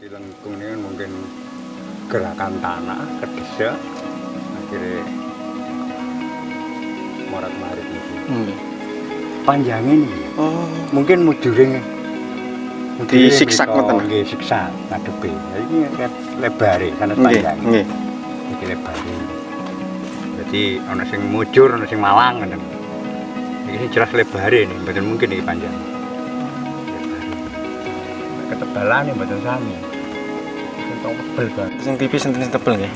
Lengkung ini kan mungkin gerakan tanah kedesa akhirnya morat marit itu. Panjangin mungkin mujurnya di siksak ngoten. Nggih, siksak ngadepe. Iki kan lebare kan panjang. Nggih. Iki lebare. Jadi ana sing mujur, ana sing malang ngoten. Iki jelas lebare nih, mboten mungkin iki panjang. Lebare. Ketebalane mboten sami. Sing tebel kan. Sing tipis sing tebel nggih.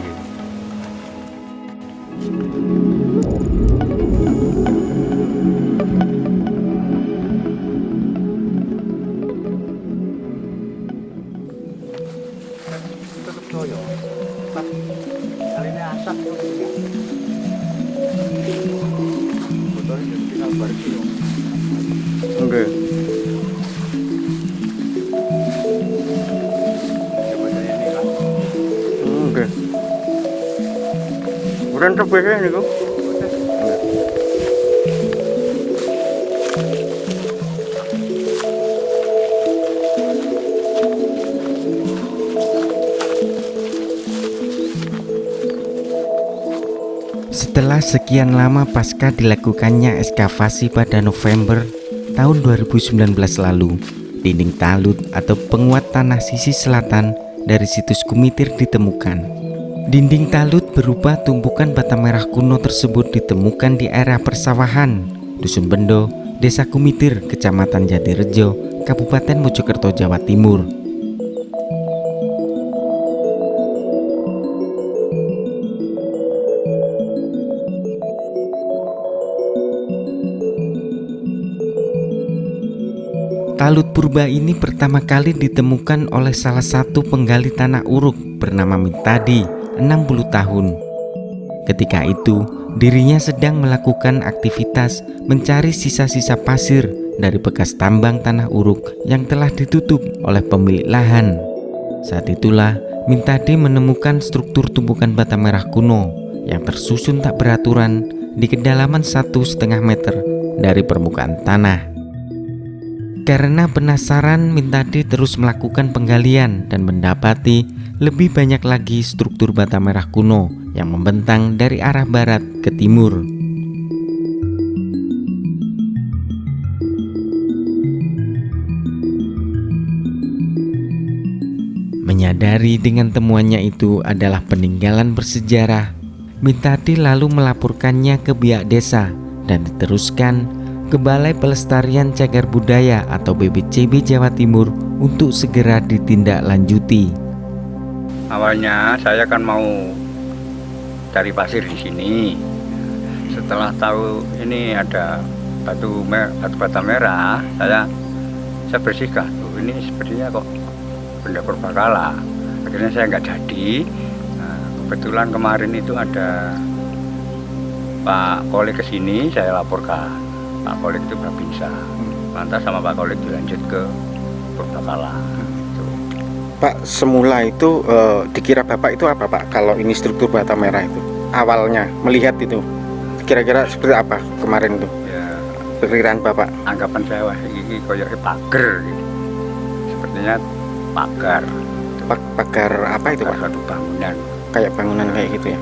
Oke. Oke. Bukan tebelnya niku. Setelah sekian lama pasca dilakukannya ekskavasi pada November tahun 2019 lalu, dinding talut atau penguat tanah sisi selatan dari situs Kumitir ditemukan. Dinding talut berupa tumpukan bata merah kuno tersebut ditemukan di area persawahan Dusun Bendo, Desa Kumitir, Kecamatan Jatirejo, Kabupaten Mojokerto, Jawa Timur. Talut purba ini pertama kali ditemukan oleh salah satu penggali tanah uruk bernama Mintadi, 60 tahun. Ketika itu, dirinya sedang melakukan aktivitas mencari sisa-sisa pasir dari bekas tambang tanah uruk yang telah ditutup oleh pemilik lahan. Saat itulah Mintadi menemukan struktur tumpukan bata merah kuno yang tersusun tak beraturan di kedalaman 1,5 meter dari permukaan tanah. Karena penasaran, Mintadi terus melakukan penggalian dan mendapati lebih banyak lagi struktur bata merah kuno yang membentang dari arah barat ke timur. Menyadari dengan temuannya itu adalah peninggalan bersejarah, Mintadi lalu melaporkannya ke pihak desa dan diteruskan ke Balai Pelestarian Cagar Budaya atau BPCB Jawa Timur untuk segera ditindaklanjuti. Awalnya saya kan mau cari pasir di sini. Setelah tahu ini ada batu bata merah, saya bersihkan. Ini sepertinya kok benda purbakala. Akhirnya saya nggak jadi. Nah, kebetulan kemarin itu ada Pak Kolik kesini, saya laporkan. Pak Kolik itu Babinsa, lantas sama Pak Kolik dilanjut ke purbakala. Pak, semula itu dikira Bapak itu apa Pak? Kalau ini struktur bata merah itu awalnya melihat itu kira-kira seperti apa kemarin itu? Ya, perkiraan Bapak? anggapan saya wah ini koyoknya pagar gitu. Sepertinya pagar. Pagar apa itu Pak? Satu bangunan. Kayak bangunan kayak gitu ya.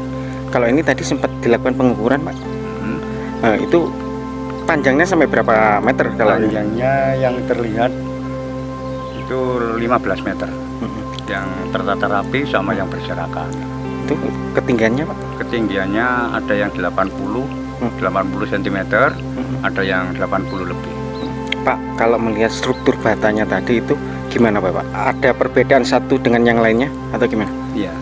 Kalau ini tadi sempat dilakukan pengukuran Pak. Itu panjangnya sampai berapa meter kalau panjangnya yang terlihat itu 15 meter. Yang tertata rapi sama yang berserakan. Itu ketinggiannya Pak? Ketinggiannya ada yang 80 cm, ada yang 80 lebih. Pak, kalau melihat struktur batanya tadi itu gimana Bapak? Ada perbedaan satu dengan yang lainnya atau gimana? Iya.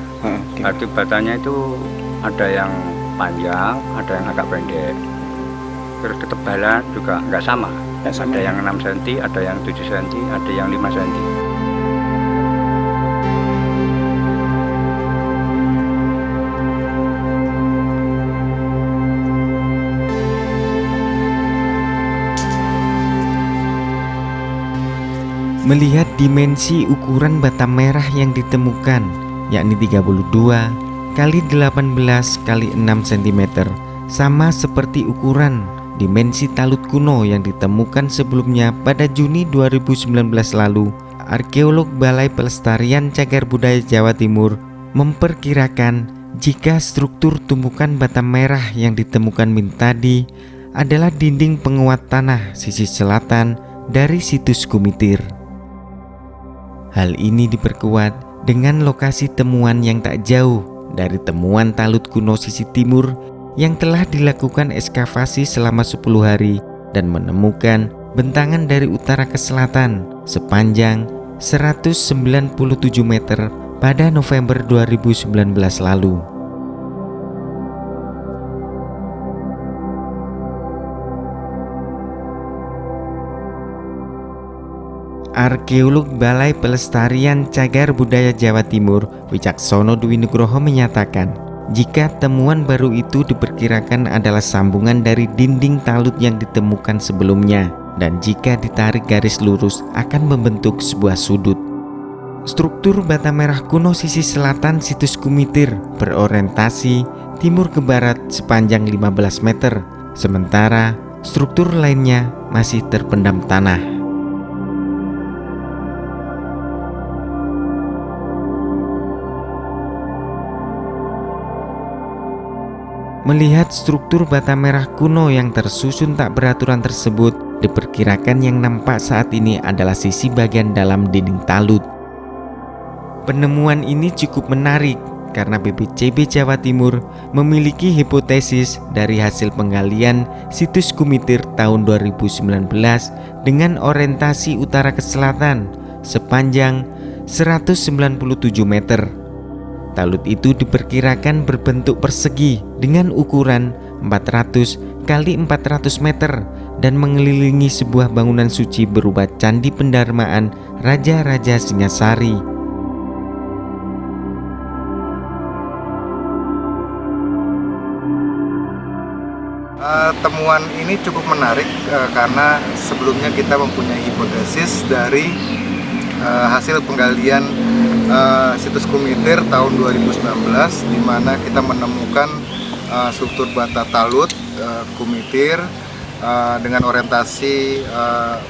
Batu batanya itu ada yang panjang, ada yang agak pendek. Terus ketebalan juga nggak sama. Ada yang 6 cm, ada yang 7 cm, ada yang 5 cm. Melihat dimensi ukuran bata merah yang ditemukan, yakni 32 kali 18 kali 6 cm, sama seperti ukuran dimensi talut kuno yang ditemukan sebelumnya pada Juni 2019 lalu, arkeolog Balai Pelestarian Cagar Budaya Jawa Timur memperkirakan jika struktur tumpukan bata merah yang ditemukan Mintadi adalah dinding penguat tanah sisi selatan dari situs Kumitir. Hal ini diperkuat dengan lokasi temuan yang tak jauh dari temuan talut kuno sisi timur yang telah dilakukan ekskavasi selama 10 hari dan menemukan bentangan dari utara ke selatan sepanjang 197 meter pada November 2019 lalu. Arkeolog Balai Pelestarian Cagar Budaya Jawa Timur, Wicaksono Dwi Nugroho menyatakan, jika temuan baru itu diperkirakan adalah sambungan dari dinding talut yang ditemukan sebelumnya, dan jika ditarik garis lurus akan membentuk sebuah sudut. Struktur bata merah kuno sisi selatan situs Kumitir berorientasi timur ke barat sepanjang 15 meter, sementara struktur lainnya masih terpendam tanah. Melihat struktur bata merah kuno yang tersusun tak beraturan tersebut, diperkirakan yang nampak saat ini adalah sisi bagian dalam dinding talut. Penemuan ini cukup menarik karena BPCB Jawa Timur memiliki hipotesis dari hasil penggalian situs Kumitir tahun 2019 dengan orientasi utara ke selatan sepanjang 197 meter. Talut itu diperkirakan berbentuk persegi dengan ukuran 400 kali 400 meter dan mengelilingi sebuah bangunan suci berupa candi pendarmaan Raja-Raja Singasari. Temuan ini cukup menarik karena sebelumnya kita mempunyai hipotesis dari hasil penggalian situs Kumitir tahun 2019, di mana kita menemukan struktur bata talut Kumitir dengan orientasi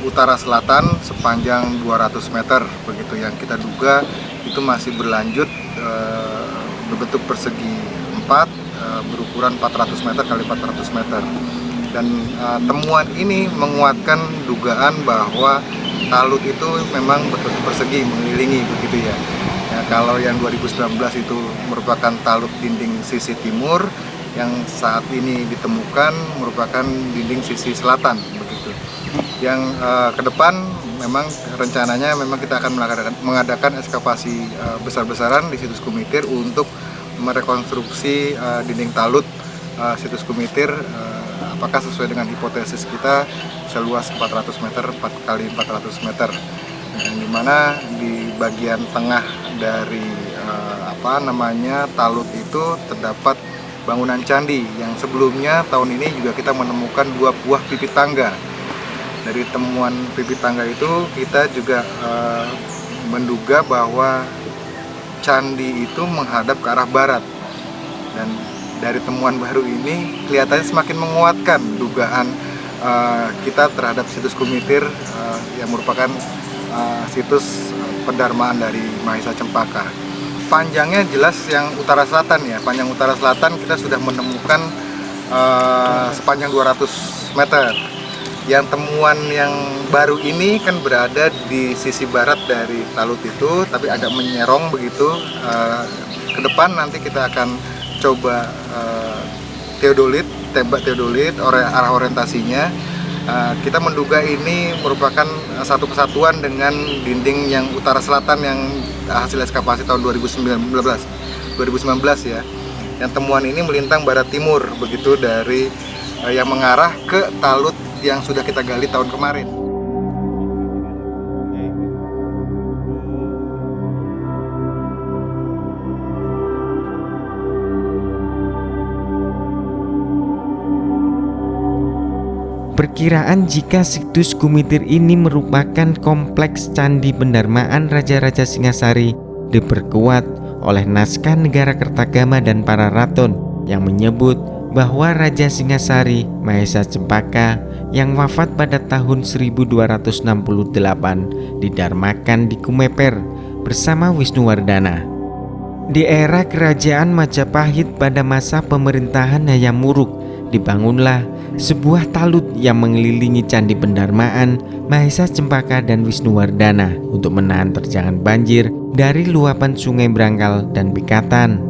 utara selatan sepanjang 200 meter begitu, yang kita duga itu masih berlanjut berbentuk persegi 4 berukuran 400 meter kali 400 meter, dan temuan ini menguatkan dugaan bahwa talut itu memang berbentuk persegi mengelilingi begitu ya. Kalau yang 2019 itu merupakan talut dinding sisi timur, yang saat ini ditemukan merupakan dinding sisi selatan begitu. Yang ke depan memang rencananya memang kita akan mengadakan ekskavasi besar-besaran di situs Kumitir untuk merekonstruksi dinding talut situs Kumitir, apakah sesuai dengan hipotesis kita seluas 400 meter 4 kali 400 meter, yang dimana di bagian tengah dari talut itu terdapat bangunan candi yang sebelumnya tahun ini juga kita menemukan 2 buah pipit tangga. Dari temuan pipit tangga itu kita juga menduga bahwa candi itu menghadap ke arah barat, dan dari temuan baru ini kelihatannya semakin menguatkan dugaan kita terhadap situs Kumitir yang merupakan situs pendarmaan dari Mahesa Cempaka. Panjangnya jelas yang utara selatan ya, panjang utara selatan kita sudah menemukan sepanjang 200 meter. Yang temuan yang baru ini kan berada di sisi barat dari talut itu, tapi agak menyerong begitu. Ke depan nanti kita akan coba tembak teodolit arah orientasinya. Kita menduga ini merupakan satu kesatuan dengan dinding yang utara selatan yang hasil ekskavasi tahun 2019 ya. Yang temuan ini melintang barat timur begitu dari yang mengarah ke talut yang sudah kita gali tahun kemarin. Perkiraan jika situs Kumitir ini merupakan kompleks candi pendarmaan Raja-Raja Singasari diperkuat oleh naskah Negara Kertagama dan para raton yang menyebut bahwa Raja Singasari Mahesa Cempaka yang wafat pada tahun 1268 didarmakan di Kumeper bersama Wisnuwardana. Di era kerajaan Majapahit pada masa pemerintahan Hayam Wuruk, dibangunlah sebuah talut yang mengelilingi Candi Pendarmaan, Mahesa Cempaka dan Wisnuwardana untuk menahan terjangan banjir dari luapan Sungai Brangkal dan Pikatan.